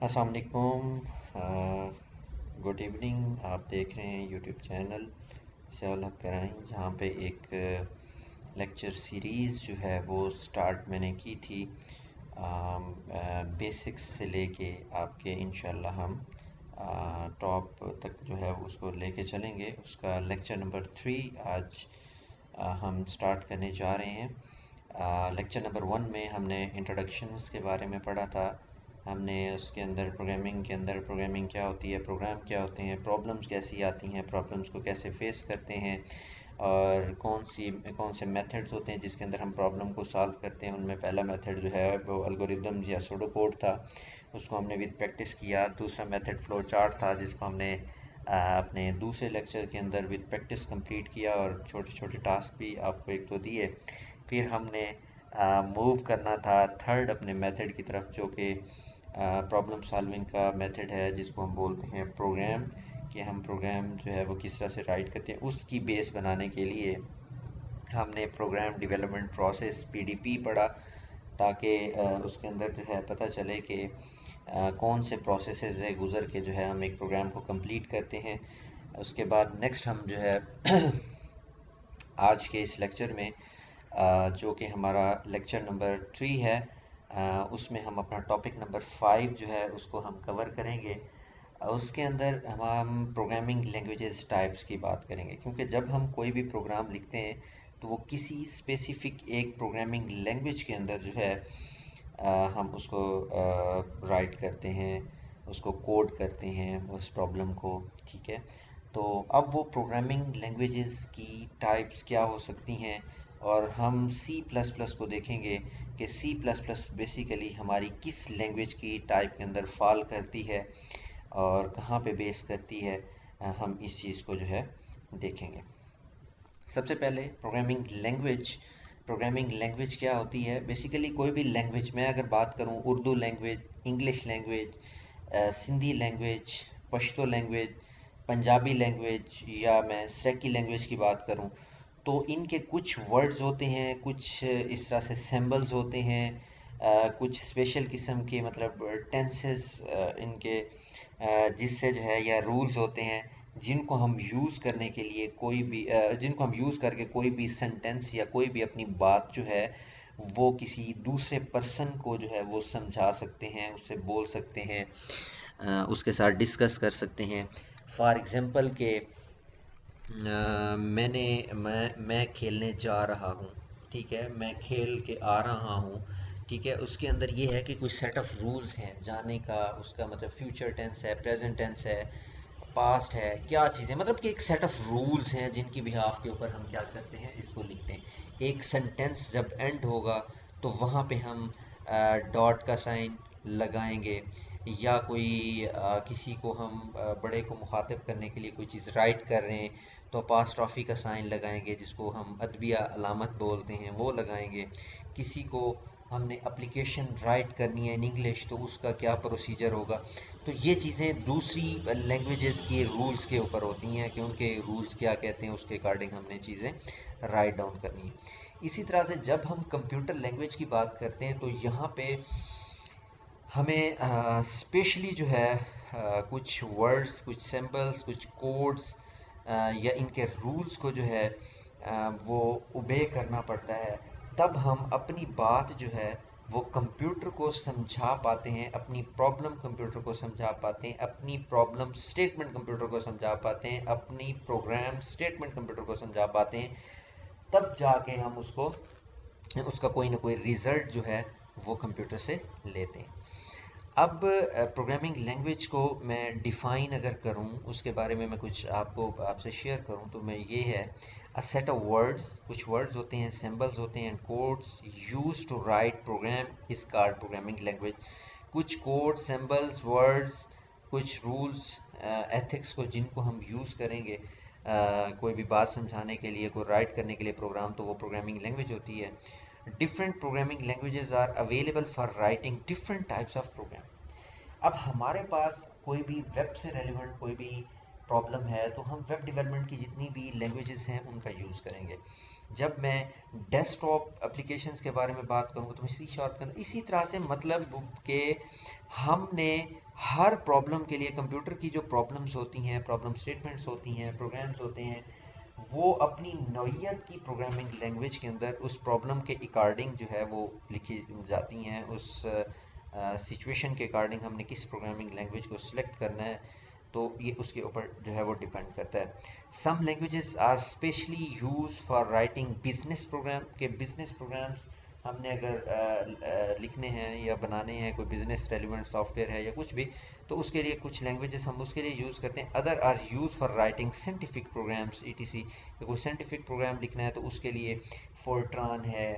अस्सलाम वालेकुम। Good evening. आप देख रहे हैं यूट्यूब चैनल सियाउल हक कराइन, जहाँ पे एक लेक्चर सीरीज़ जो है वो स्टार्ट मैंने की थी। बेसिक्स से लेके आपके इंशाल्लाह हम टॉप तक जो है उसको लेके चलेंगे। उसका लेक्चर नंबर 3 आज हम स्टार्ट करने जा रहे हैं। लेक्चर नंबर 1 में हमने इंट्रोडक्शंस के बारे में पढ़ा था। हमने उसके अंदर प्रोग्रामिंग क्या होती है, प्रोग्राम क्या होते हैं, प्रॉब्लम्स कैसी आती हैं, प्रॉब्लम्स को कैसे फेस करते हैं, और कौन से मेथड्स होते हैं जिसके अंदर हम प्रॉब्लम को सॉल्व करते हैं। उनमें पहला मेथड जो है वो एल्गोरिदम या सूडो कोड था, उसको हमने विद प्रैक्टिस किया। दूसरा मेथड फ्लो चार्ट था, जिसको हमने अपने दूसरे लेक्चर के अंदर विद प्रैक्टिस कंप्लीट किया और छोटे छोटे टास्क भी आपको एक तो दिए। फिर हमने मूव करना था थर्ड अपने मेथड की तरफ, जो कि प्रॉब्लम सॉल्विंग का मेथड है, जिसको हम बोलते हैं प्रोग्राम। कि हम प्रोग्राम जो है वो किस तरह से राइट करते हैं, उसकी बेस बनाने के लिए हमने प्रोग्राम डेवलपमेंट प्रोसेस पीडीपी पढ़ा, ताकि उसके अंदर जो है पता चले कि कौन से प्रोसेसेस से गुज़र के जो है हम एक प्रोग्राम को कंप्लीट करते हैं। उसके बाद नेक्स्ट हम जो है आज के इस लेक्चर में जो कि हमारा लेक्चर नंबर 3 है, उसमें हम अपना टॉपिक नंबर 5 जो है उसको हम कवर करेंगे। उसके अंदर हम प्रोग्रामिंग लैंग्वेजेस टाइप्स की बात करेंगे, क्योंकि जब हम कोई भी प्रोग्राम लिखते हैं तो वो किसी स्पेसिफ़िक एक प्रोग्रामिंग लैंग्वेज के अंदर जो है हम उसको राइट करते हैं, उसको कोड करते हैं उस प्रॉब्लम को। ठीक है, तो अब वो प्रोग्रामिंग लैंग्वेजेस की टाइप्स क्या हो सकती हैं, और हम सी प्लस प्लस को देखेंगे कि सी प्लस प्लस बेसिकली हमारी किस लैंग्वेज की टाइप के अंदर फॉल करती है और कहाँ पे बेस करती है। हम इस चीज़ को जो है देखेंगे। सबसे पहले प्रोग्रामिंग लैंग्वेज क्या होती है। बेसिकली कोई भी लैंग्वेज, मैं अगर बात करूँ Urdu language, English language, Sindhi language, Pashto language, Punjabi language, या मैं सराइकी लैंग्वेज की बात करूँ, तो इनके कुछ वर्ड्स होते हैं, कुछ इस तरह से सिंबल्स होते हैं, कुछ स्पेशल किस्म के मतलब टेंसेस इनके, जिससे जो है या रूल्स होते हैं जिनको हम यूज़ करने के लिए कोई भी जिनको हम यूज़ करके कोई भी सेंटेंस या कोई भी अपनी बात जो है वो किसी दूसरे पर्सन को जो है वो समझा सकते हैं, उससे बोल सकते हैं, उसके साथ डिस्कस कर सकते हैं। फॉर एग्ज़ाम्पल के मैं खेलने जा रहा हूँ, ठीक है, मैं खेल के आ रहा हूँ, ठीक है। उसके अंदर ये है कि कुछ सेट ऑफ रूल्स हैं जाने का, उसका मतलब फ्यूचर टेंस है, प्रेजेंट टेंस है, पास्ट है, क्या चीज़ें, मतलब कि एक सेट ऑफ रूल्स हैं जिनकी बिहाफ के ऊपर हम क्या करते हैं, इसको लिखते हैं। एक सेंटेंस जब एंड होगा तो वहाँ पे हम डॉट का साइन लगाएंगे, या कोई किसी को हम बड़े को मुखातिब करने के लिए कोई चीज़ राइट कर रहे हैं तो अपास्ट्रॉफी का साइन लगाएंगे, जिसको हम अदबिया अलामत बोलते हैं, वो लगाएंगे। किसी को हमने एप्लीकेशन राइट करनी है इन इंग्लिश, तो उसका क्या प्रोसीजर होगा। तो ये चीज़ें दूसरी लैंग्वेजेस के रूल्स के ऊपर होती हैं कि उनके रूल्स क्या कहते हैं, उसके अकॉर्डिंग हमने चीज़ें राइट डाउन करनी है। इसी तरह से जब हम कंप्यूटर लैंग्वेज की बात करते हैं तो यहाँ पे हमें स्पेशली जो है कुछ वर्ड्स, कुछ सिंबल्स, कुछ कोड्स या इनके रूल्स को जो है वो ओबे करना पड़ता है। तब हम अपनी बात जो है वो कंप्यूटर को समझा पाते हैं, अपनी प्रॉब्लम कंप्यूटर को समझा पाते हैं, अपनी प्रॉब्लम स्टेटमेंट कंप्यूटर को समझा पाते हैं, अपनी प्रोग्राम स्टेटमेंट कंप्यूटर को समझा पाते हैं। तब जाके हम उसका कोई ना कोई रिज़ल्ट जो है वो कंप्यूटर से लेते हैं। अब प्रोग्रामिंग लैंग्वेज को मैं डिफ़ाइन अगर करूं, उसके बारे में मैं कुछ आपसे शेयर करूं, तो मैं ये है अ सेट ऑफ वर्ड्स, कुछ वर्ड्स होते हैं, सिंबल्स होते हैं, codes use to write program is called programming language. कुछ कोड, सिंबल्स, वर्ड्स, कुछ रूल्स, एथिक्स को जिनको हम यूज़ करेंगे कोई भी बात समझाने के लिए, कोई राइट करने के लिए प्रोग्राम, तो वो प्रोग्रामिंग लैंग्वेज होती है। Different programming languages are available for writing different types of program. अब हमारे पास कोई भी वेब से रेलिवेंट कोई भी प्रॉब्लम है तो हम वेब डेवलपमेंट की जितनी भी लैंग्वेजेस हैं उनका यूज़ करेंगे। जब मैं डेस्कटॉप एप्लीकेशंस के बारे में बात करूँगा तो मैं सी शार्प के अंदर इसी तरह से, मतलब कि हमने हर प्रॉब्लम के लिए कंप्यूटर की जो प्रॉब्लम्स होती हैं, प्रॉब्लम स्टेटमेंट्स होती हैं, प्रोग्राम्स होते हैं, वो अपनी नौइयत की प्रोग्रामिंग लैंग्वेज के अंदर उस प्रॉब्लम के अकॉर्डिंग जो है वो लिखी जाती हैं। उस सिचुएशन के अकॉर्डिंग हमने किस प्रोग्रामिंग लैंग्वेज को सिलेक्ट करना है, तो ये उसके ऊपर जो है वो डिपेंड करता है। Some languages are specially use for writing business program, के बिजनेस प्रोग्राम्स हमने अगर लिखने हैं या बनाने हैं, कोई बिजनेस रेलिवेंट सॉफ्टवेयर है या कुछ भी, तो उसके लिए कुछ लैंग्वेजेस हम उसके लिए यूज़ करते हैं। Other are use for writing scientific programs etc, कोई साइंटिफिक प्रोग्राम लिखना है तो उसके लिए फोर्ट्रान है,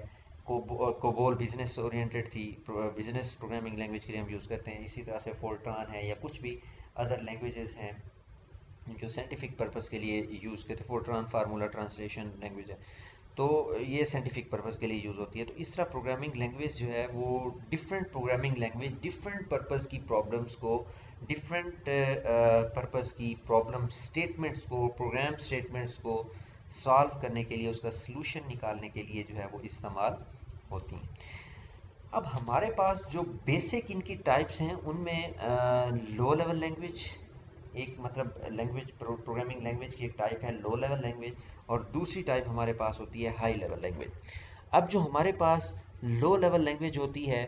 कोबोल बिजनेस ओरिएंटेड थी, बिजनेस प्रोग्रामिंग लैंग्वेज के लिए हम यूज़ करते हैं। इसी तरह से फोर्ट्रान है या कुछ भी अदर लैंग्वेजेस हैं जो साइंटिफिक पर्पस के लिए यूज़ करते हैं। फोर्ट्रान फार्मूला ट्रांसलेशन लैंग्वेज है, तो ये साइंटिफिक पर्पस के लिए यूज़ होती है। तो इस तरह प्रोग्रामिंग लैंग्वेज जो है वो different programming language different purpose की प्रॉब्लम्स को, डिफरेंट पर्पस की प्रॉब्लम स्टेटमेंट्स को, प्रोग्राम स्टेटमेंट्स को सॉल्व करने के लिए, उसका सलूशन निकालने के लिए जो है वो इस्तेमाल होती हैं। अब हमारे पास जो बेसिक इनकी टाइप्स हैं उनमें लो लेवल लैंग्वेज एक, मतलब लैंग्वेज, प्रोग्रामिंग लैंग्वेज की एक टाइप है लो लेवल लैंग्वेज, और दूसरी टाइप हमारे पास होती है हाई लेवल लैंग्वेज। अब जो हमारे पास लो लेवल लैंग्वेज होती है,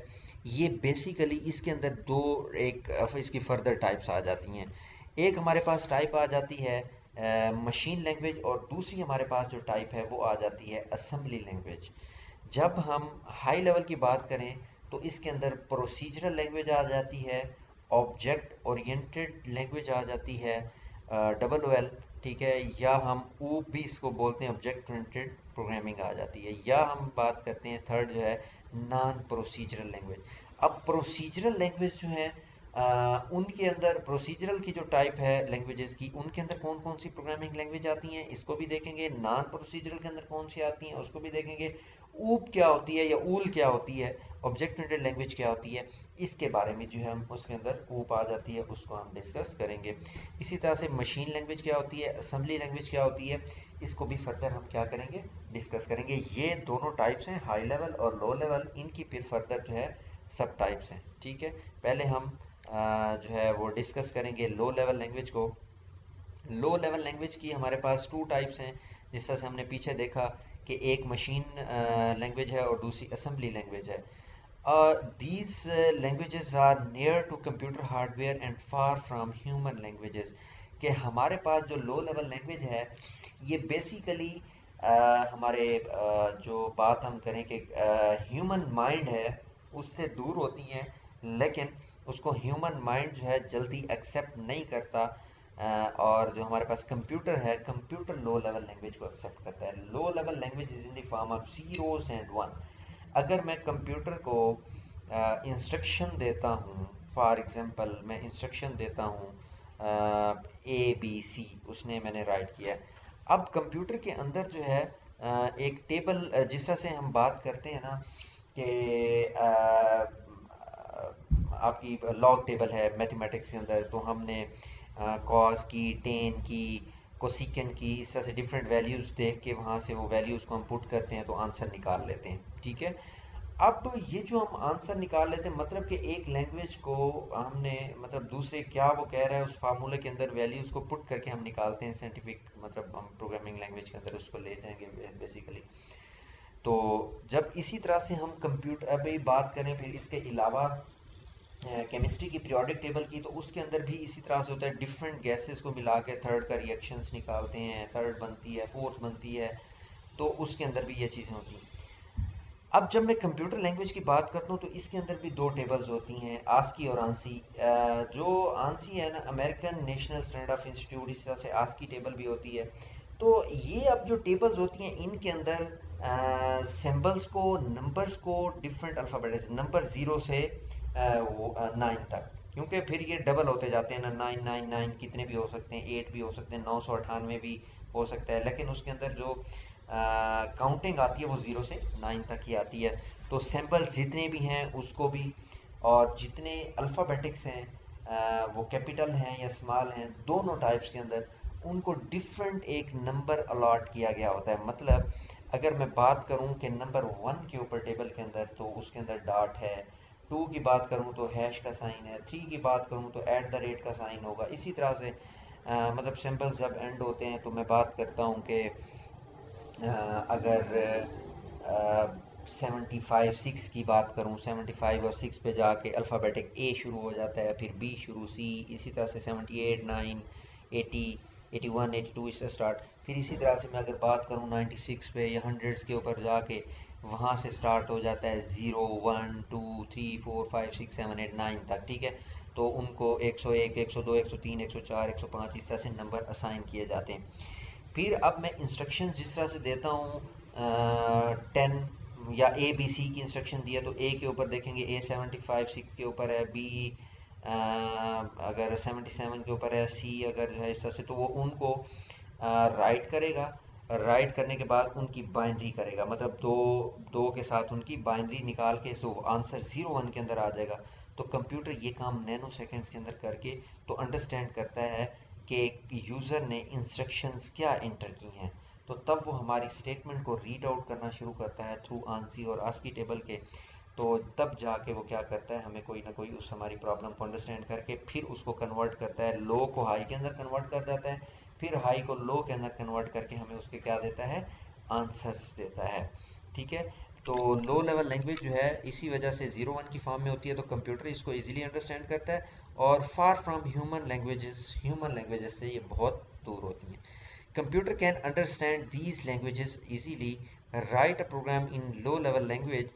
ये बेसिकली इसके अंदर दो, एक इसकी फर्दर टाइप्स आ जाती हैं। एक हमारे पास टाइप आ जाती है मशीन लैंग्वेज, और दूसरी हमारे पास जो टाइप है वो आ जाती है असेंबली लैंग्वेज। जब हम हाई लेवल की बात करें तो इसके अंदर प्रोसीजरल लैंग्वेज आ जाती है, ऑब्जेक्ट ओरिएंटेड लैंग्वेज आ जाती है, डबल ओ एल, ठीक है, या हम ऊ भी इसको बोलते हैं, ऑब्जेक्ट ओरिएंटेड प्रोग्रामिंग आ जाती है, या हम बात करते हैं थर्ड जो है नॉन प्रोसीजरल लैंग्वेज। अब प्रोसीजरल लैंग्वेज जो है उनके अंदर, प्रोसीजरल की जो टाइप है लैंग्वेजेस की, उनके अंदर कौन कौन सी प्रोग्रामिंग लैंग्वेज आती हैं इसको भी देखेंगे। नॉन प्रोसीजरल के अंदर कौन सी आती हैं उसको भी देखेंगे। ऊप क्या होती है या ऊल क्या होती है, ऑब्जेक्ट ओरिएंटेड लैंग्वेज क्या होती है, इसके बारे में जो है हम उसके अंदर ऊप आ जाती है, उसको हम डिस्कस करेंगे। इसी तरह से मशीन लैंग्वेज क्या होती है, असेंबली लैंग्वेज क्या होती है, इसको भी फर्दर हम क्या करेंगे, डिस्कस करेंगे। ये दोनों टाइप्स हैं, हाई लेवल और लो लेवल, इनकी फिर फर्दर जो है सब टाइप्स हैं, ठीक है। पहले हम जो है वो डिस्कस करेंगे लो लेवल लैंग्वेज को। लो लेवल लैंग्वेज की हमारे पास टू टाइप्स हैं, जिस तरह से हमने पीछे देखा कि एक मशीन लैंग्वेज है और दूसरी असेंबली लैंग्वेज है। These languages are near to computer hardware and far from human languages। कि हमारे पास जो लो लेवल लैंग्वेज है ये बेसिकली हमारे जो बात हम करें कि ह्यूमन माइंड है उससे दूर होती हैं, लेकिन उसको ह्यूमन माइंड जो है जल्दी एक्सेप्ट नहीं करता। और जो हमारे पास कंप्यूटर है, कंप्यूटर लो लेवल लैंग्वेज को एक्सेप्ट करता है। लो level language is in the form of zeros and one. अगर मैं कंप्यूटर को इंस्ट्रक्शन देता हूँ, फॉर एग्जांपल मैं इंस्ट्रक्शन देता हूँ ए बी सी, उसने मैंने राइट किया है। अब कंप्यूटर के अंदर जो है एक टेबल, जिस तरह से हम बात करते हैं ना कि आपकी लॉग टेबल है मैथमेटिक्स के अंदर, तो हमने कॉस की, टेन की, कोसिकन की, इस तरह से डिफरेंट वैल्यूज़ देख के वहाँ से वो वैल्यूज़ को हम पुट करते हैं तो आंसर निकाल लेते हैं, ठीक है। अब ये जो हम आंसर निकाल लेते हैं, मतलब कि एक लैंग्वेज को हमने, मतलब दूसरे क्या वो कह रहा है उस फार्मूले के अंदर वैल्यूज़ को पुट करके हम निकालते हैं साइंटिफिक, मतलब हम प्रोग्रामिंग लैंग्वेज के अंदर उसको ले जाएंगे बेसिकली। तो जब इसी तरह से हम कंप्यूटर, अभी बात करें फिर इसके अलावा केमिस्ट्री की पीरियोडिक टेबल की, तो उसके अंदर भी इसी तरह से होता है, डिफरेंट गैसेस को मिला के थर्ड का रिएक्शंस निकालते हैं, थर्ड बनती है, फोर्थ बनती है, तो उसके अंदर भी ये चीज़ें होती हैं। अब जब मैं कंप्यूटर लैंग्वेज की बात करता हूँ तो इसके अंदर भी दो टेबल्स होती हैं, आस्की और आंसी। जो आंसी है ना, American National Standard of institute, इस तरह से आस्की टेबल भी होती है। तो ये अब जो टेबल्स होती हैं इनके अंदर सिंबल्स को, नंबर्स को, डिफरेंट अल्फ़ाबेट्स, नंबर 0 से 9 तक, क्योंकि फिर ये डबल होते जाते हैं ना, 999 कितने भी हो सकते हैं, 8 भी हो सकते हैं, 998 भी हो सकता है, लेकिन उसके अंदर जो काउंटिंग आती है वो 0 से 9 तक ही आती है। तो सिंबल्स जितने भी हैं उसको भी, और जितने अल्फ़ाबेटिक्स हैं वो कैपिटल हैं या स्मॉल हैं, दोनों टाइप्स के अंदर उनको डिफरेंट एक नंबर अलॉट किया गया होता है। मतलब अगर मैं बात करूं कि नंबर 1 के ऊपर टेबल के अंदर, तो उसके अंदर डॉट है। 2 की बात करूं तो हैश का साइन है। 3 की बात करूं तो ऐट द रेट का साइन होगा। इसी तरह से मतलब सिंबल्स जब एंड होते हैं तो मैं बात करता हूं कि अगर 75 6 की बात करूं, 75 और 6 पे जाके अल्फ़ाबेटिक ए शुरू हो जाता है, फिर बी शुरू, सी, इसी तरह से 78 9 80 81 82 इससे स्टार्ट। फिर इसी तरह से मैं अगर बात करूं 96 पे या हंड्रेड्स के ऊपर जाके, वहाँ से स्टार्ट हो जाता है 0 1 2 3 4 5 6 7 8 9 तक, ठीक है। तो उनको 101 102 103 104 105 इस तरह से नंबर असाइन किए जाते हैं। फिर अब मैं इंस्ट्रक्शन जिस तरह से देता हूँ, 10 या ए बी सी की इंस्ट्रक्शन दिया तो ए के ऊपर देखेंगे ए 75 6 के ऊपर है, बी अगर 77 के ऊपर है, सी अगर है इस तरह से, तो वो उनको राइट करेगा। राइट करने के बाद उनकी बाइनरी करेगा, मतलब दो दो के साथ उनकी बाइनरी निकाल के तो आंसर 01 के अंदर आ जाएगा। तो कंप्यूटर ये काम नैनो सेकेंड्स के अंदर करके तो अंडरस्टैंड करता है कि यूज़र ने इंस्ट्रक्शंस क्या इंटर की हैं। तो तब वो हमारी स्टेटमेंट को रीड आउट करना शुरू करता है थ्रू आंसी और आस्की टेबल के। तो तब जाके वो क्या करता है, हमें कोई ना कोई उस हमारी प्रॉब्लम को अंडरस्टैंड करके फिर उसको कन्वर्ट करता है, लो को हाई के अंदर कन्वर्ट कर देता है, फिर हाई को लो के अंदर कन्वर्ट करके हमें उसके क्या देता है, आंसर्स देता है, ठीक है। तो लो लेवल लैंग्वेज जो है इसी वजह से 01 की फॉर्म में होती है, तो कंप्यूटर इसको इजीली अंडरस्टैंड करता है। और फार फ्रॉम ह्यूमन लैंग्वेजेस से ये बहुत दूर होती हैं। Computer can understand these languages easily. Write a program in low level language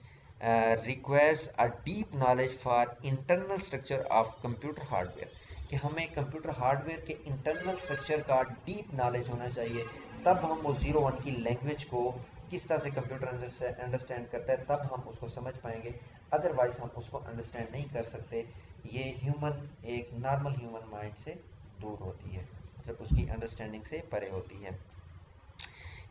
requires a deep knowledge for internal structure of computer hardware, कि हमें कंप्यूटर हार्डवेयर के इंटरनल स्ट्रक्चर का डीप नॉलेज होना चाहिए, तब हम वो 01 की लैंग्वेज को किस तरह से कंप्यूटर अंडरस्टैंड करता है तब हम उसको समझ पाएंगे। अदरवाइज हम उसको अंडरस्टैंड नहीं कर सकते। ये एक नॉर्मल ह्यूमन माइंड से दूर होती है, मतलब उसकी अंडरस्टैंडिंग से परे होती है।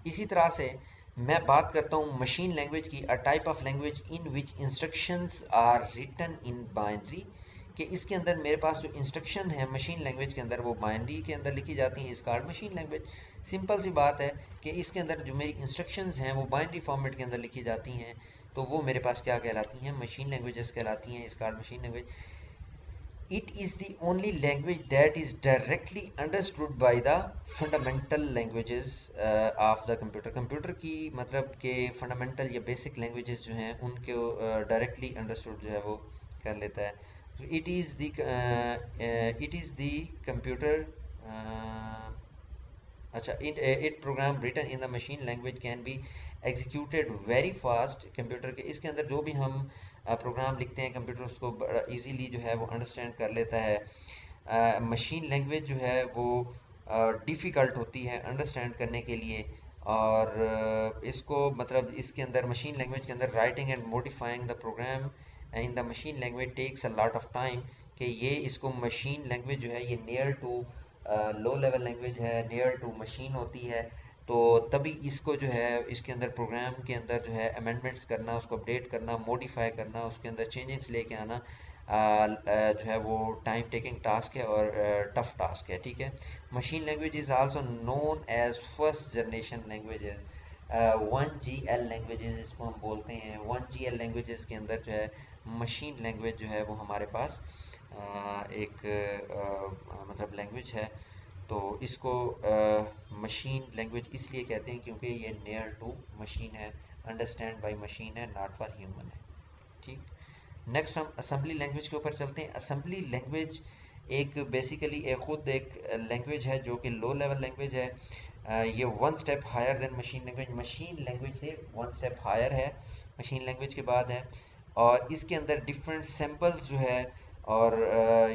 इसी तरह से मैं बात करता हूँ मशीन लैंग्वेज की, a type of language in which instructions are written in binary, कि इसके अंदर मेरे पास जो इंस्ट्रक्शन है मशीन लैंग्वेज के अंदर वो बाइनरी के अंदर लिखी जाती हैं। इस कार्ड मशीन लैंग्वेज, सिंपल सी बात है कि इसके अंदर जो मेरी इंस्ट्रक्शंस हैं वो बाइनरी फॉर्मेट के अंदर लिखी जाती हैं, तो वो मेरे पास क्या कहलाती हैं, मशीन लैंग्वेजेस कहलाती हैं। इस card machine language, it is the only language that is directly understood by the fundamental languages of the computer। Computer की मतलब के फंडामेंटल या बेसिक लैंग्वेजेस जो हैं उनको डायरेक्टली अंडरस्टूड जो है वो कर लेता है। तो इट इज़ दी कंप्यूटर, अच्छा, it program written in the machine language can be executed very fast. Computer के इसके अंदर जो भी हम प्रोग्राम लिखते हैं कंप्यूटर उसको बड़ा इजीली जो है वो अंडरस्टैंड कर लेता है। मशीन लैंग्वेज जो है वो डिफ़िकल्ट होती है अंडरस्टैंड करने के लिए, और इसको मतलब इसके अंदर मशीन लैंग्वेज के अंदर writing and modifying the program in the machine language takes a lot of time, कि ये इसको मशीन लैंग्वेज जो है ये near to low level language है, नियर टू मशीन होती है। तो तभी इसको जो है इसके अंदर प्रोग्राम के अंदर जो है अमेंडमेंट्स करना, उसको अपडेट करना, मॉडिफाई करना, उसके अंदर चेंजेस लेके आना जो है वो टाइम टेकिंग टास्क है और टफ टास्क है, ठीक है। Machine language is also known as first generation languages. 1GL languages इसको हम बोलते हैं। 1GL लैंग्वेजेस के अंदर जो है मशीन लैंग्वेज जो है वो हमारे पास एक मतलब लैंग्वेज है। तो इसको मशीन लैंग्वेज इसलिए कहते हैं क्योंकि ये नियर टू मशीन है, अंडरस्टैंड बाय मशीन है, नॉट फॉर ह्यूमन है, ठीक। नेक्स्ट हम असेंबली लैंग्वेज के ऊपर चलते हैं। असेंबली लैंग्वेज एक बेसिकली एक लैंग्वेज है जो कि लो लेवल लैंग्वेज है। ये 1 step higher than machine language, machine language से 1 स्टेप हायर है, मशीन लैंग्वेज के बाद है। और इसके अंदर डिफरेंट सैम्पल्स जो है और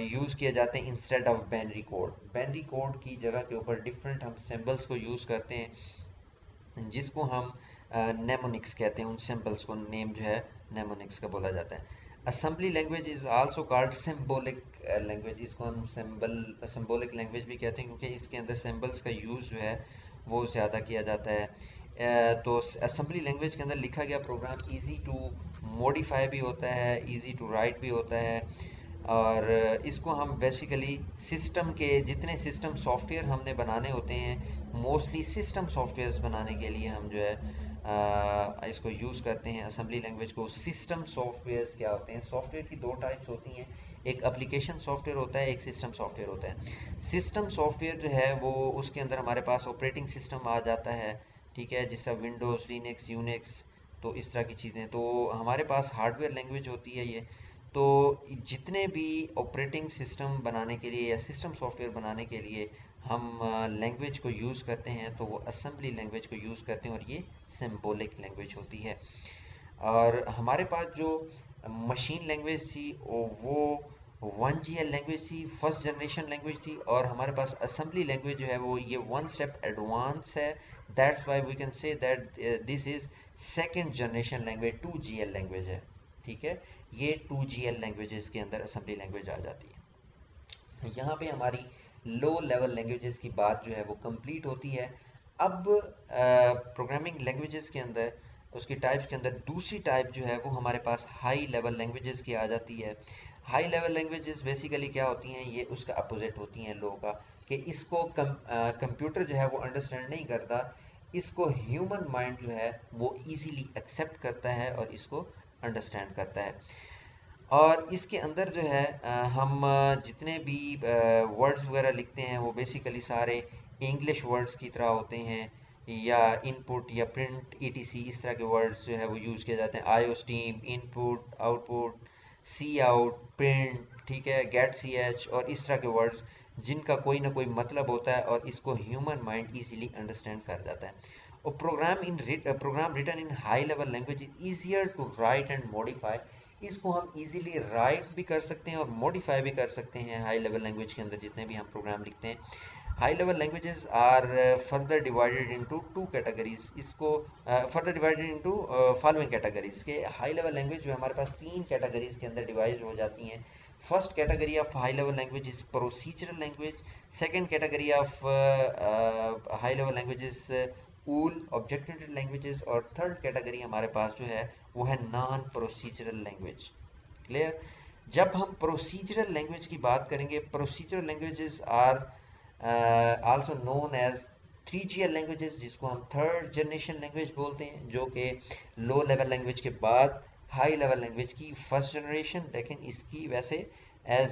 यूज़ किए जाते हैं instead of binary code. Binary code की जगह के ऊपर डिफरेंट हम सिंबल्स को यूज़ करते हैं जिसको हम नेमोनिक्स कहते हैं। उन सिंबल्स को नेम जो है नेमोनिक्स का बोला जाता है। Assembly language is also called symbolic language, इसको हम सिम्बोलिक लैंग्वेज भी कहते हैं क्योंकि इसके अंदर सिंबल्स का यूज़ जो है वो ज़्यादा किया जाता है। तो असेंबली लैंग्वेज के अंदर लिखा गया प्रोग्राम इजी टू मॉडिफाई भी होता है, इजी टू राइट भी होता है। और इसको हम बेसिकली सिस्टम के जितने सिस्टम सॉफ्टवेयर हमने बनाने होते हैं, मोस्टली सिस्टम सॉफ्टवेयर्स बनाने के लिए हम जो है इसको यूज़ करते हैं असेंबली लैंग्वेज को। सिस्टम सॉफ्टवेयर्स क्या होते हैं? सॉफ्टवेयर की दो टाइप्स होती हैं, एक एप्लीकेशन सॉफ्टवेयर होता है, एक सिस्टम सॉफ्टवेयर होता है। सिस्टम सॉफ्टवेयर जो है वो उसके अंदर हमारे पास ऑपरेटिंग सिस्टम आ जाता है, ठीक है, जिसका विंडोज़, लिनक्स, यूनिक्स, तो इस तरह की चीज़ें। तो हमारे पास हार्डवेयर लैंग्वेज होती है ये। तो जितने भी ऑपरेटिंग सिस्टम बनाने के लिए या सिस्टम सॉफ्टवेयर बनाने के लिए हम लैंग्वेज को यूज़ करते हैं तो वो असेंबली लैंग्वेज को यूज़ करते हैं, और ये सिंबॉलिक लैंग्वेज होती है। और हमारे पास जो मशीन लैंग्वेज थी वो 1GL लैंग्वेज थी, फर्स्ट जनरेशन लैंग्वेज थी, और हमारे पास असेंबली लैंग्वेज जो है वो ये वन स्टेप एडवांस है। That's why we can say that this is second generation language, 2GL language है, ठीक है। ये 2GL लैंग्वेजेस के अंदर असेंबली लैंग्वेज आ जाती है। यहाँ पे हमारी लो लेवल लैंग्वेजेस की बात जो है वो कंप्लीट होती है। अब प्रोग्रामिंग लैंग्वेजेस के अंदर, उसकी टाइप्स के अंदर दूसरी टाइप जो है वो हमारे पास हाई लेवल लैंग्वेजेस की आ जाती है। हाई लेवल लैंग्वेजेस बेसिकली क्या होती हैं? ये उसका अपोजिट होती हैं लोगों का, कि इसको कंप्यूटर जो है वो अंडरस्टैंड नहीं करता, इसको ह्यूमन माइंड जो है वो इजीली एक्सेप्ट करता है और इसको अंडरस्टैंड करता है। और इसके अंदर जो है हम जितने भी वर्ड्स वगैरह लिखते हैं वो बेसिकली सारे इंग्लिश वर्ड्स की तरह होते हैं, या इनपुट या प्रिंट ईटीसी इस तरह के वर्ड्स जो है वो यूज़ किए जाते हैं। आईओ स्टीम, इनपुट, आउटपुट, सी आउट, प्रिंट, ठीक है, गेट सी एच, और इस तरह के वर्ड्स जिनका कोई ना कोई मतलब होता है और इसको ह्यूमन माइंड इजीली अंडरस्टैंड कर जाता है। और program written in high level language is easier to write and modify. इसको हम इजीली राइट भी कर सकते हैं और मॉडिफाई भी कर सकते हैं हाई लेवल लैंग्वेज के अंदर जितने भी हम प्रोग्राम लिखते हैं। High level languages are further divided into two categories. इसको further divided into following categories के हाई लेवल लैंग्वेज जो है हमारे पास तीन कैटेगरीज के अंदर डिवाइड हो जाती हैं। First category of high level language is procedural language. Second category of high level language is wool object languages, और थर्ड कैटेगरी हमारे पास जो है वो है नॉन प्रोसीजरल लैंग्वेज। क्लियर? जब हम प्रोसीजरल लैंग्वेज की बात करेंगे, procedural languages are also known as 3GL languages, जिसको हम थर्ड जनरेशन लैंग्वेज बोलते हैं, जो कि लो लेवल लैंग्वेज के बाद हाई लेवल लैंग्वेज की फर्स्ट जनरेशन। लेकिन इसकी वैसे एज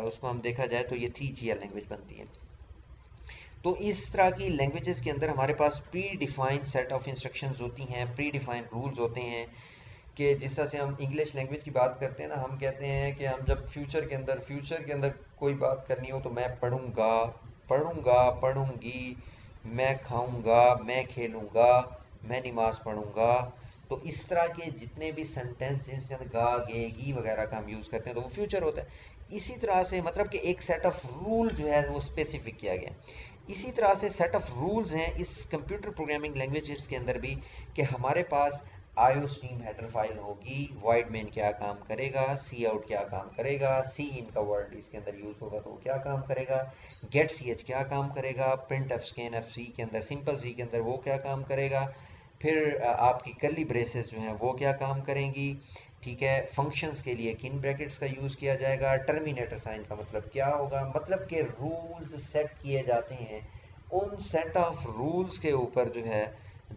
उसको हम देखा जाए तो ये 3GL लैंग्वेज बनती है। तो इस तरह की लैंग्वेजेस के अंदर हमारे पास pre defined set of instructions होती हैं, प्री डिफाइंड रूल्स होते हैं, कि जिस तरह से हम इंग्लिश लैंग्वेज की बात करते हैं ना, हम कहते हैं कि हम जब फ्यूचर के अंदर कोई बात करनी हो तो मैं पढ़ूंगा, पढ़ूंगा, पढ़ूंगी, मैं खाऊंगा, मैं खेलूंगा, मैं नमाज पढ़ूंगा। तो इस तरह के जितने भी सेंटेंस जिनके अंदर गा, गे, गी वगैरह का हम यूज़ करते हैं तो वो फ्यूचर होता है। इसी तरह से मतलब कि एक सेट ऑफ रूल जो है वो स्पेसिफिक किया गया। इसी तरह से सेट ऑफ रूल्स हैं इस कंप्यूटर प्रोग्रामिंग लैंग्वेजेस के अंदर भी, कि हमारे पास आईओ स्ट्रीम हेडर फाइल होगी, वाइड मेन क्या काम करेगा, सी आउट क्या काम करेगा, सी इन का वर्ड इसके अंदर यूज होगा तो वो क्या काम करेगा, गेट सी एच क्या काम करेगा, print F scan F C के अंदर, सिंपल सी के अंदर वो क्या काम करेगा, फिर आपकी कर्ली ब्रेसेस जो हैं वो क्या काम करेंगी, ठीक है। फंक्शंस के लिए किन ब्रैकेट्स का यूज़ किया जाएगा, टर्मिनेटर साइन का मतलब क्या होगा, मतलब के रूल्स सेट किए जाते हैं। उन सेट ऑफ रूल्स के ऊपर जो है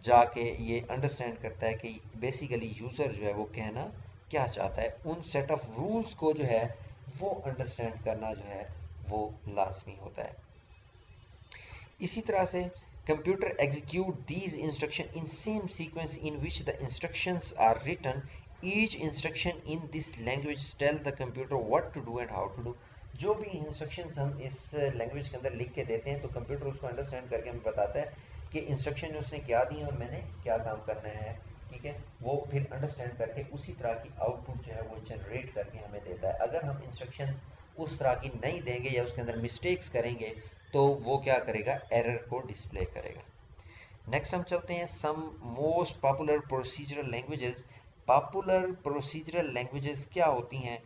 जाके ये अंडरस्टैंड करता है कि बेसिकली यूज़र जो है वो कहना क्या चाहता है। उन सेट ऑफ रूल्स को जो है वो अंडरस्टैंड करना जो है वो लाजमी होता है। इसी तरह से computer execute these instruction in same sequence in which the instructions are written. Each instruction in this language tell the computer what to do and how to do. जो भी इंस्ट्रक्शंस हम इस लैंग्वेज के अंदर लिख के देते हैं तो कंप्यूटर उसको अंडरस्टैंड करके हमें बताता है कि इंस्ट्रक्शन उसने क्या दी और मैंने क्या काम करना है, ठीक है। वो फिर अंडरस्टैंड करके उसी तरह की आउटपुट जो है वो जनरेट करके हमें देता है। अगर हम इंस्ट्रक्शन उस तरह की नहीं देंगे या उसके अंदर मिस्टेक्स करेंगे तो वो क्या करेगा, एरर को डिस्प्ले करेगा। नेक्स्ट हम चलते हैं some most popular procedural languages. Popular procedural languages क्या होती हैं?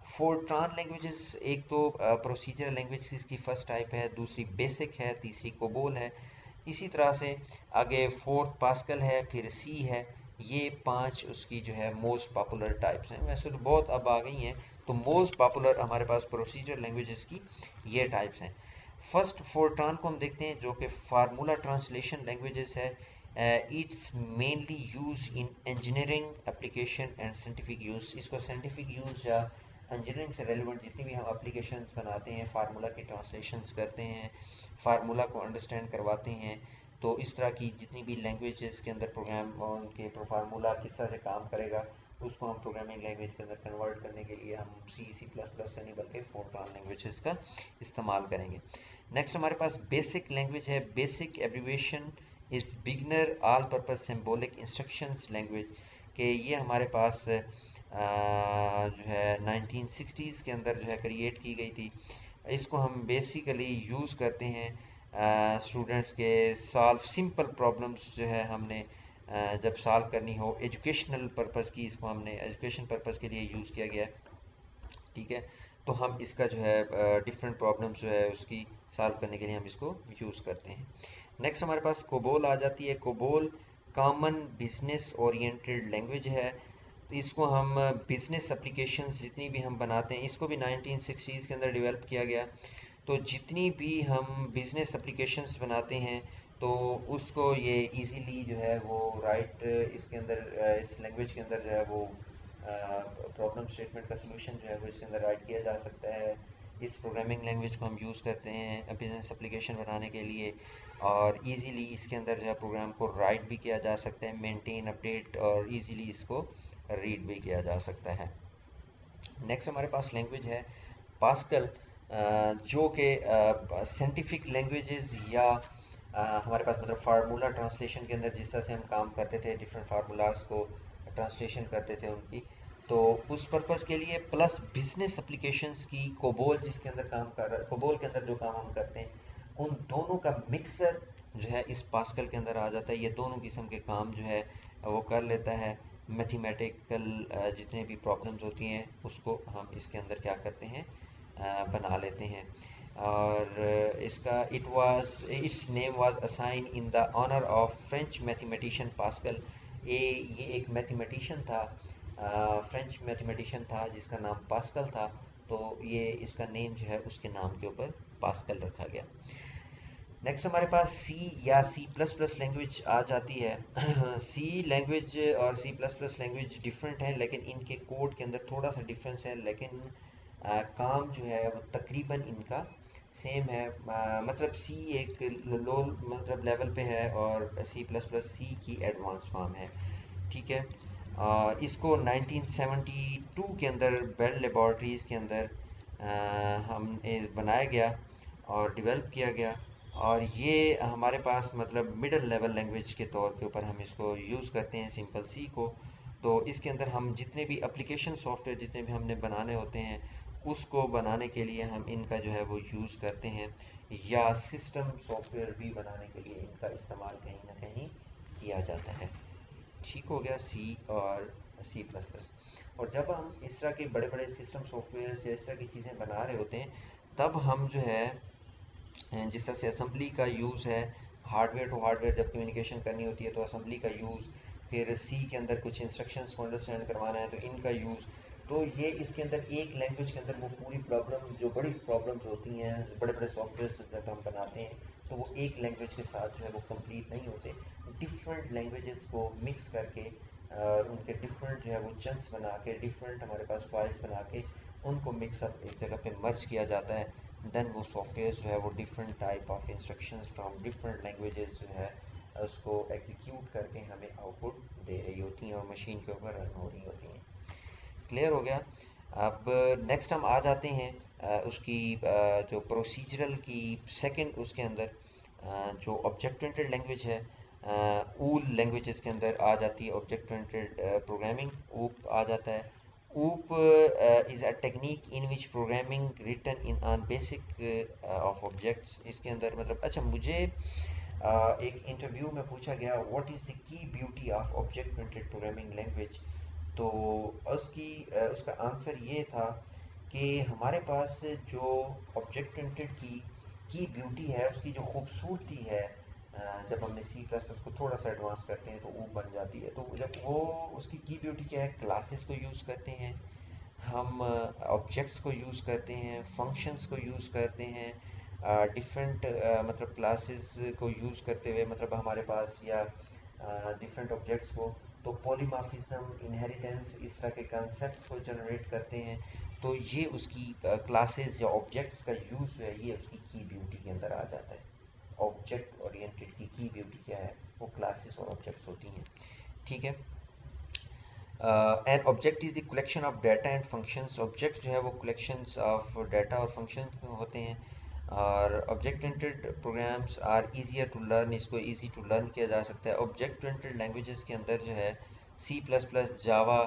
फोर्ट्रान लैंग्वेजेस एक तो प्रोसीजरल लैंग्वेज की फर्स्ट टाइप है, दूसरी बेसिक है, तीसरी कोबोल है। इसी तरह से आगे फोर्थ पास्कल है, फिर सी है। ये पांच उसकी जो है मोस्ट पॉपुलर टाइप्स हैं। वैसे तो बहुत अब आ गई हैं, तो मोस्ट पॉपुलर हमारे पास प्रोसीजर लैंग्वेजेस की ये टाइप्स हैं। फर्स्ट फोर्ट्रान को हम देखते हैं जो कि फार्मूला ट्रांसलेशन लैंग्वेजेस है। It's mainly use in engineering application and scientific use. इसको साइंटिफिक यूज़ या इंजीनियरिंग से रेलिवेंट जितनी भी हम एप्लीकेशंस बनाते हैं, फार्मूला की ट्रांसलेशंस करते हैं, फार्मूला को अंडरस्टैंड करवाते हैं, तो इस तरह की जितनी भी लैंग्वेजेस के अंदर प्रोग्राम उनके फार्मूला किस तरह से काम करेगा, उसको हम प्रोग्रामिंग लैंग्वेज के अंदर कन्वर्ट करने के लिए हम C++ का नहीं बल्कि फोर्ट्रान लैंग्वेजेस का इस्तेमाल करेंगे। नेक्स्ट हमारे पास बेसिक लैंग्वेज है। Basic abbreviation is beginner all purpose symbolic instructions language, के ये हमारे पास जो है 1960s के अंदर जो है क्रिएट की गई थी। इसको हम बेसिकली यूज़ करते हैं स्टूडेंट्स के सॉल्व सिंपल प्रॉब्लम्स जो है हमने जब सॉल्व करनी हो एजुकेशनल पर्पज़ की, इसको हमने एजुकेशन पर्पज़ के लिए यूज़ किया गया है। ठीक है, तो हम इसका जो है डिफरेंट प्रॉब्लम्स जो है उसकी सॉल्व करने के लिए हम इसको यूज़ करते हैं। नेक्स्ट हमारे पास कोबोल आ जाती है। COBOL common business oriented language है। तो इसको हम बिजनेस एप्लीकेशंस जितनी भी हम बनाते हैं, इसको भी 1960s के अंदर डेवलप किया गया। तो जितनी भी हम बिजनेस एप्लीकेशंस बनाते हैं तो उसको ये इजीली जो है वो राइट इसके अंदर इस लैंग्वेज के अंदर जो है वो प्रॉब्लम स्टेटमेंट का सलूशन जो है वो इसके अंदर राइट किया जा सकता है। इस प्रोग्रामिंग लैंग्वेज को हम यूज़ करते हैं बिजनेस एप्लीकेशन बनाने के लिए, और इजीली इसके अंदर जो है प्रोग्राम को राइट भी किया जा सकता है, मेंटेन, अपडेट और इजीली इसको रीड भी किया जा सकता है। नेक्स्ट हमारे पास लैंग्वेज है पास्कल, जो कि साइंटिफिक लैंग्वेजेस या हमारे पास मतलब फार्मूला ट्रांसलेशन के अंदर जिस तरह से हम काम करते थे, डिफरेंट फार्मूलाज को ट्रांसलेशन करते थे उनकी, तो उस पर्पज़ के लिए प्लस बिजनेस एप्लीकेशंस की कोबोल जिसके अंदर काम कर रहा है, कोबोल के अंदर जो काम हम करते हैं उन दोनों का मिक्सर जो है इस पास्कल के अंदर आ जाता है। ये दोनों किस्म के काम जो है वो कर लेता है। मैथमेटिकल जितने भी प्रॉब्लम्स होती हैं उसको हम इसके अंदर क्या करते हैं बना लेते हैं। और इसका its name was assigned in the honour of French mathematician Pascal. ये एक मैथमेटिशियन था, फ्रेंच मैथमेटिशियन था जिसका नाम पास्कल था, तो ये इसका नेम जो है उसके नाम के ऊपर पास्कल रखा गया। नेक्स्ट हमारे पास सी या C++ लैंग्वेज आ जाती है। सी लैंग्वेज और C++ लैंग्वेज डिफरेंट है, लेकिन इनके कोड के अंदर थोड़ा सा डिफरेंस है, लेकिन काम जो है वो तकरीबन इनका सेम है। मतलब सी एक लो मतलब लेवल पे है और C++ की एडवांस फॉर्म है। ठीक है, इसको 1972 के अंदर बेल लेबॉर्ट्रीज़ के अंदर हम बनाया गया और डेवलप किया गया, और ये हमारे पास मतलब मिडिल लेवल लैंग्वेज के तौर के ऊपर हम इसको यूज़ करते हैं सिंपल सी को। तो इसके अंदर हम जितने भी एप्लीकेशन सॉफ्टवेयर जितने भी हमने बनाने होते हैं उसको बनाने के लिए हम इनका जो है वो यूज़ करते हैं, या सिस्टम सॉफ्टवेयर भी बनाने के लिए इनका इस्तेमाल कहीं ना कहीं किया जाता है। ठीक हो गया सी और C++। और जब हम इस तरह के बड़े बड़े सिस्टम सॉफ्टवेयर या इस तरह की चीज़ें बना रहे होते हैं तब हम जो है जिस तरह से असम्बली का यूज़ है, हार्डवेयर टू हार्डवेयर जब कम्युनिकेशन करनी होती है तो असम्बली का यूज़, फिर सी के अंदर कुछ इंस्ट्रक्शंस को अंडरस्टैंड करवाना है तो इनका यूज़। तो ये इसके अंदर एक लैंग्वेज के अंदर वो पूरी प्रॉब्लम जो बड़ी प्रॉब्लम्स होती हैं बड़े बड़े सॉफ्टवेयर जब हम बनाते हैं तो वो एक लैंग्वेज के साथ जो है वो कंप्लीट नहीं होते, डिफरेंट लैंग्वेजेस को मिक्स करके और उनके डिफरेंट जो है वो चंक्स बना के डिफरेंट हमारे पास फाइल्स बना के उनको मिक्सअप एक जगह पे मर्ज किया जाता है। देन वो सॉफ्टवेयर जो है वो different type of instructions from different languages जो है उसको एग्जीक्यूट करके हमें आउटपुट दे रही होती हैं और मशीन के ऊपर रन हो रही होती हैं। क्लियर हो गया। अब नेक्स्ट हम आ जाते हैं उसकी जो प्रोसीजरल की सेकंड उसके अंदर जो ऑब्जेक्ट ओरिएंटेड लैंग्वेज है, ऊल लैंग्वेजेस के अंदर आ जाती है ऑब्जेक्ट ओरिएंटेड प्रोग्रामिंग, ऊप आ जाता है। OOP is a technique in which programming written in on basic of objects। इसके अंदर मतलब अच्छा मुझे एक इंटरव्यू में पूछा गया what is the key beauty of object oriented programming language, तो उसका आंसर ये था कि हमारे पास जो ऑब्जेक्ट ओरिएंटेड की ब्यूटी है, उसकी जो खूबसूरती है, जब हमने C++ को थोड़ा सा एडवांस करते हैं तो वो बन जाती है। तो जब वो उसकी की ब्यूटी क्या है, क्लासेस को यूज़ करते हैं हम, ऑब्जेक्ट्स को यूज़ करते हैं, फंक्शंस को यूज़ करते हैं, डिफरेंट मतलब क्लासेस को यूज़ करते हुए मतलब हमारे पास या डिफरेंट ऑब्जेक्ट्स को। तो पॉलीमॉर्फिज्म, इनहेरिटेंस, इस तरह के कंसेप्ट को जनरेट करते हैं। तो ये उसकी क्लासेस या ऑब्जेक्ट्स का यूज़ जो है ये उसकी की ब्यूटी के अंदर आ जाता है। ऑब्जेक्ट ओरिएंटेड की ब्यूटी क्या है, वो क्लासेस और ऑब्जेक्ट्स होती हैं। ठीक है। An object is the collection of data and functions. Objects जो है वो कलेक्शंस ऑफ डाटा और फंक्शन होते हैं। और object oriented programs are easier to learn, इसको ईजी टू लर्न किया जा सकता है। ऑब्जेक्ट ओरिएंटेड लैंग्वेजेस के अंदर जो है सी प्लस प्लस, जावा,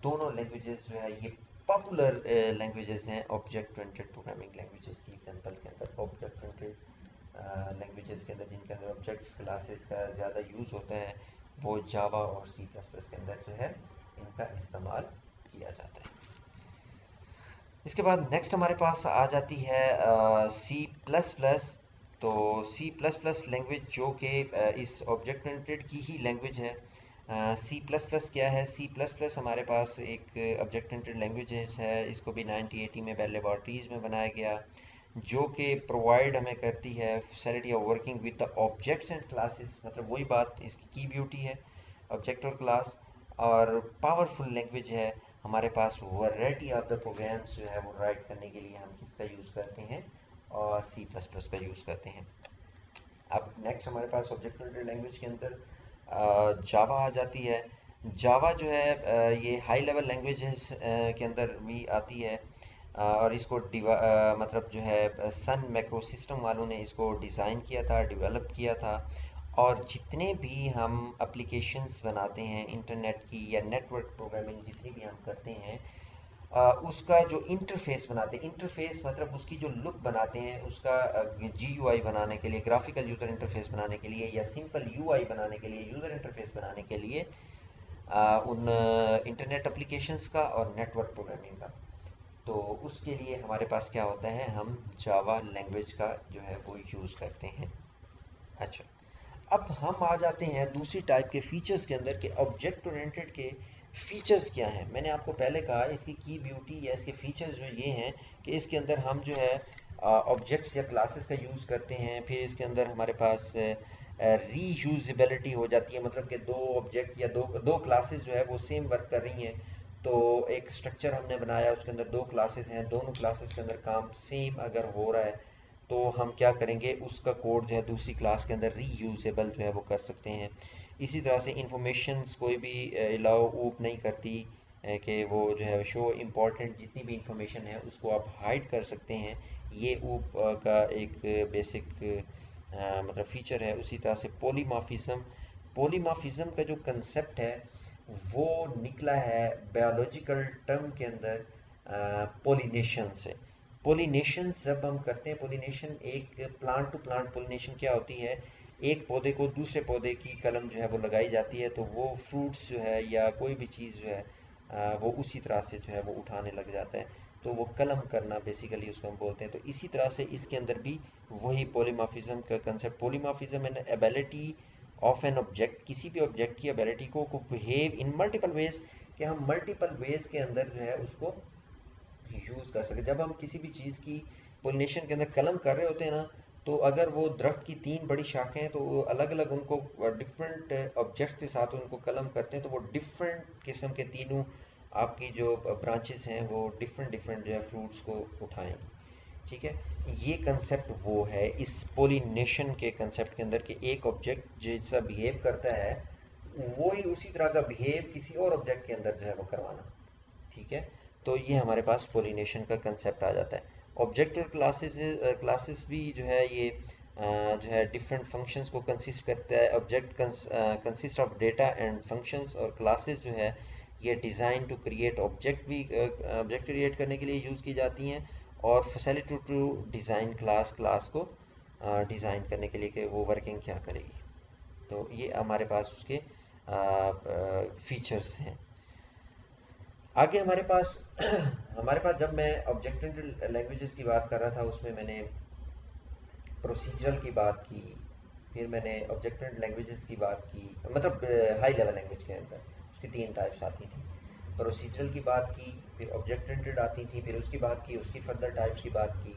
दोनों लैंग्वेजेस जो है ये पॉपुलर लैंग्वेजेस हैं ऑब्जेक्ट ओरिएंटेड प्रोग्रामिंग लैंग्वेजेस की एग्जांपल्स के अंदर। ऑब्जेक्ट ओरिएंटेड लैंग्वेजेस के अंदर जिनके अंदर ऑब्जेक्ट्स क्लासेस का ज़्यादा यूज़ होता है वो जावा और सी प्लस प्लस के अंदर जो है इनका इस्तेमाल किया जाता है। इसके बाद नेक्स्ट हमारे पास आ जाती है सी प्लस प्लस। तो सी प्लस प्लस लैंग्वेज जो कि इस ऑब्जेक्ट ओरिएंटेड की ही लैंग्वेज है। सी प्लस प्लस क्या है? सी प्लस प्लस हमारे पास एक ऑब्जेक्ट ओरिएंटेड लैंग्वेज है। इसको भी 1980 में बेल लेबॉर्ट्रीज़ में बनाया गया, जो कि प्रोवाइड हमें करती है facility of working with the objects and classes. मतलब वही बात इसकी की ब्यूटी है, ऑब्जेक्ट और क्लास। और पावरफुल लैंग्वेज है। हमारे पास वैरायटी ऑफ द प्रोग्राम्स जो है वो राइट करने के लिए हम किसका यूज़ करते हैं? और सी प्लस प्लस का यूज़ करते हैं। अब नेक्स्ट हमारे पास ऑब्जेक्ट ओरिएंटेड लैंग्वेज के अंदर जावा आ जाती है। जावा जो है ये हाई लेवल लैंग्वेजेस के अंदर भी आती है। और इसको मतलब जो है सन मैक्रोसिस्टम वालों ने इसको डिज़ाइन किया था, डेवलप किया था। और जितने भी हम एप्लीकेशंस बनाते हैं इंटरनेट की या नेटवर्क प्रोग्रामिंग जितनी भी हम करते हैं, उसका जो इंटरफेस बनाते हैं, इंटरफेस मतलब उसकी जो लुक बनाते हैं, उसका GUI बनाने के लिए, ग्राफिकल यूज़र इंटरफेस बनाने के लिए, या सिंपल UI बनाने के लिए, यूज़र इंटरफेस बनाने के लिए, उन इंटरनेट एप्लीकेशंस का और नेटवर्क प्रोग्रामिंग का, तो उसके लिए हमारे पास क्या होता है, हम जावा लैंग्वेज का जो है वो यूज़ करते हैं। अच्छा, अब हम आ जाते हैं दूसरी टाइप के फीचर्स के अंदर कि ऑब्जेक्ट ओरिएंटेड के फीचर्स क्या हैं। मैंने आपको पहले कहा इसकी की ब्यूटी या इसके फीचर्स जो ये हैं कि इसके अंदर हम जो है ऑब्जेक्ट्स या क्लासेस का यूज़ करते हैं। फिर इसके अंदर हमारे पास रीयूजेबिलिटी हो जाती है, मतलब कि दो ऑब्जेक्ट या दो दो क्लासेस जो है वो सेम वर्क कर रही हैं। तो एक स्ट्रक्चर हमने बनाया, उसके अंदर दो क्लासेस हैं, दोनों क्लासेस के अंदर काम सेम अगर हो रहा है तो हम क्या करेंगे, उसका कोड जो है दूसरी क्लास के अंदर रीयूजेबल जो है वो कर सकते हैं। इसी तरह से इंफॉर्मेशंस कोई भी अलाउ ऊप नहीं करती कि वो जो है शो इम्पॉर्टेंट जितनी भी इंफॉर्मेशन है उसको आप हाइड कर सकते हैं। ये ऊप का एक बेसिक मतलब फ़ीचर है। उसी तरह से पॉलीमॉर्फिज्म, पॉलीमॉर्फिज्म का जो कंसेप्ट है वो निकला है बायोलॉजिकल टर्म के अंदर पोलिनेशन से। पोलिनेशन जब हम करते हैं, पोलिनेशन एक प्लांट टू प्लांट पोलिनेशन क्या होती है, एक पौधे को दूसरे पौधे की कलम जो है वो लगाई जाती है, तो वो फ्रूट्स जो है या कोई भी चीज़ जो है वो उसी तरह से जो है वो उठाने लग जाता है। तो वो कलम करना बेसिकली उसको हम बोलते हैं। तो इसी तरह से इसके अंदर भी वही पॉलीमॉर्फिज्म का concept, polymorphism and ability of an object, किसी भी ऑब्जेक्ट की एबिलिटी को बिहेव इन मल्टीपल वेज, कि हम मल्टीपल वेज के अंदर जो है उसको यूज़ कर सके। जब हम किसी भी चीज़ की पोलिनेशन के अंदर कलम कर रहे होते हैं ना, तो अगर वो दरख्त की तीन बड़ी शाखें हैं तो वो अलग अलग उनको डिफरेंट ऑब्जेक्ट के साथ उनको कलम करते हैं, तो वो डिफरेंट किस्म के तीनों आपकी जो ब्रांचेस हैं वो डिफरेंट डिफरेंट जो है फ्रूट्स को उठाएंगी। ठीक है, ये कंसेप्ट वो है इस पोलिनेशन के कंसेप्ट के अंदर कि एक ऑब्जेक्ट जैसा बिहेव करता है वो ही उसी तरह का बिहेव किसी और ऑब्जेक्ट के अंदर जो है वो करवाना। ठीक है, तो ये हमारे पास पोलिनेशन का कंसेप्ट आ जाता है। ऑब्जेक्ट और क्लासेस, क्लासेस भी जो है ये जो है डिफरेंट फंक्शंस को कंसिस्ट करता है। Object consist of data and functions, और क्लासेस जो है ये डिज़ाइन टू क्रिएट ऑब्जेक्ट भी ऑब्जेक्ट क्रिएट करने के लिए यूज़ की जाती हैं, और facility to design class, class को डिज़ाइन करने के लिए कि वो वर्किंग क्या करेगी। तो ये हमारे पास उसके फीचर्स हैं। आगे हमारे पास हमारे पास जब मैं ऑब्जेक्ट ओरिएंटेड लैंग्वेजेस की बात कर रहा था उसमें मैंने प्रोसीजरल की बात की, फिर मैंने ऑब्जेक्ट ओरिएंटेड लैंग्वेजेस की बात की, मतलब हाई लेवल लैंग्वेज के अंदर उसकी तीन टाइप्स आती थी। प्रोसीजरल की बात की, फिर ऑब्जेक्ट ओरिएंटेड आती थी, फिर उसकी बात की, उसकी फर्दर टाइप्स की बात की।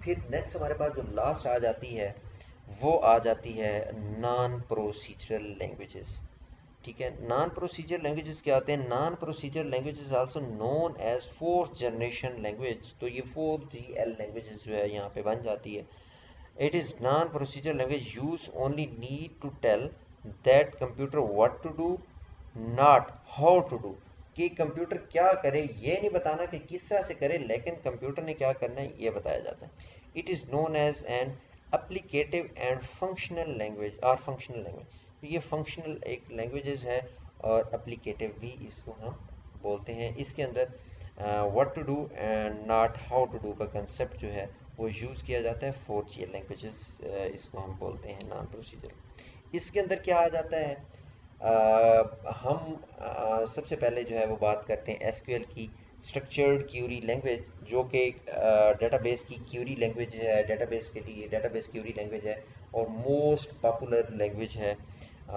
फिर नेक्स्ट हमारे पास जो लास्ट आ जाती है वो आ जाती है नॉन प्रोसीजरल लैंग्वेजेस। ठीक है, नॉन प्रोसीजर लैंग्वेजेस क्या होते हैं? Non procedure languages also known as fourth generation language. तो ये 4GL लैंग्वेजेस जो है यहाँ पे बन जाती है। It is non procedure language use only need to tell that computer what to do, not how to do. कि कंप्यूटर क्या करे ये नहीं बताना कि किस तरह से करे, लेकिन कंप्यूटर ने क्या करना है ये बताया जाता है। It is known as an applicative and functional language और फंक्शनल लैंग्वेज। तो ये फंक्शनल एक लैंग्वेजेस है और एप्लीकेटिव भी इसको हम बोलते हैं। इसके अंदर what to do and not how to do का कंसेप्ट जो है वो यूज़ किया जाता है। 4GL लैंग्वेजेस इसको हम बोलते हैं नॉन प्रोसीजर। इसके अंदर क्या आ जाता है? हम सबसे पहले जो है वो बात करते हैं एसक्यूएल की, स्ट्रक्चर्ड क्यूरी लैंग्वेज, जो कि डेटाबेस की क्यूरी लैंग्वेज है, डेटाबेस के लिए डेटाबेस क्यूरी लैंग्वेज है और मोस्ट पॉपुलर लैंग्वेज है।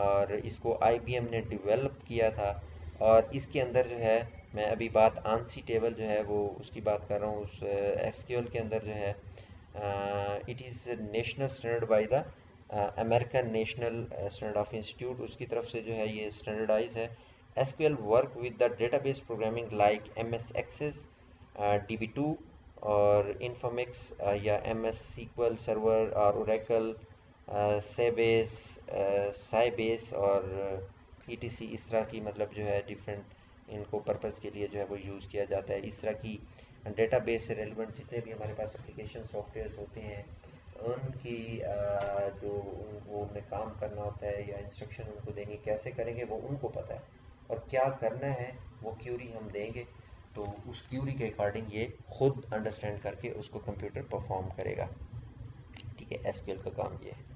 और इसको आईबीएम ने डेवलप किया था। और इसके अंदर जो है, मैं अभी बात आंसी टेबल जो है वो उसकी बात कर रहा हूँ, उस एसक्यूएल के अंदर जो है it is national standard by the American National Standard of Institute, उसकी तरफ से जो है ये स्टैंडर्डाइज है। SQL work with the database programming like MS Access, DB2 और इन्फॉर्मिक्स या MS SQL सर्वर और ओरेकल, सेबेस, साइबेस और ETC। इस तरह की मतलब जो है डिफरेंट इनको पर्पज़ के लिए जो है वो यूज़ किया जाता है। इस तरह की डेटाबेस से रेलिवेंट जितने भी हमारे पास एप्लीकेशन सॉफ्टवेयर होते हैं उनकी जो उनको उनमें काम करना होता है या इंस्ट्रक्शन उनको देंगे कैसे करेंगे वो उनको पता है, और क्या करना है वो क्यूरी हम देंगे तो उस क्यूरी के अकॉर्डिंग ये खुद अंडरस्टैंड करके उसको कंप्यूटर परफॉर्म करेगा। ठीक है, एसक्यूएल का काम ये है।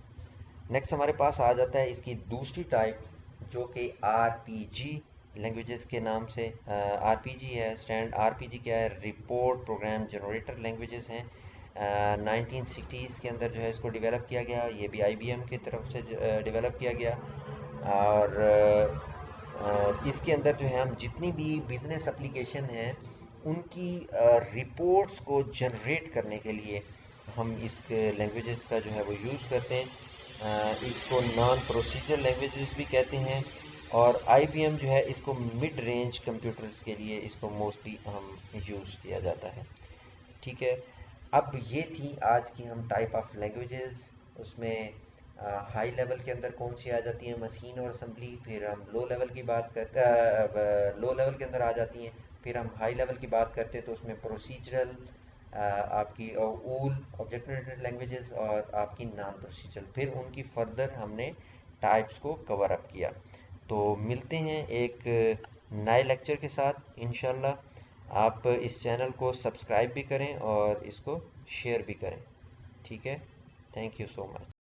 नेक्स्ट हमारे पास आ जाता है इसकी दूसरी टाइप जो कि आरपीजी लैंग्वेजेस के नाम से आरपीजी है। स्टैंड आरपीजी क्या है? रिपोर्ट प्रोग्राम जनरेटर लैंग्वेजेस हैं। 1960s के अंदर जो है इसको डेवलप किया गया, ये भी आईबीएम की तरफ से डेवलप किया गया। और इसके अंदर जो है हम जितनी भी बिजनेस एप्लीकेशन हैं उनकी रिपोर्ट्स को जनरेट करने के लिए हम इस लैंग्वेजेस का जो है वो यूज़ करते हैं। इसको नॉन प्रोसीजर लैंग्वेजेस भी कहते हैं। और आईबीएम जो है इसको मिड रेंज कंप्यूटर्स के लिए इसको मोस्टली हम यूज़ किया जाता है। ठीक है, अब ये थी आज की हम टाइप ऑफ लैंग्वेजेस। उसमें हाई लेवल के अंदर कौन सी आ जाती हैं? मशीन और असेंबली। फिर हम लो लेवल की बात करते लो लेवल के अंदर आ जाती हैं। फिर हम हाई लेवल की बात करते हैं तो उसमें प्रोसीजरल, आपकी ऊल ऑब्जेक्ट ओरिएंटेड लैंग्वेजेस और आपकी नॉन प्रोसीजरल। फिर उनकी फर्दर हमने टाइप्स को कवर अप किया। तो मिलते हैं एक नए लेक्चर के साथ इंशाल्लाह। आप इस चैनल को सब्सक्राइब भी करें और इसको शेयर भी करें। ठीक है, थैंक यू सो मच।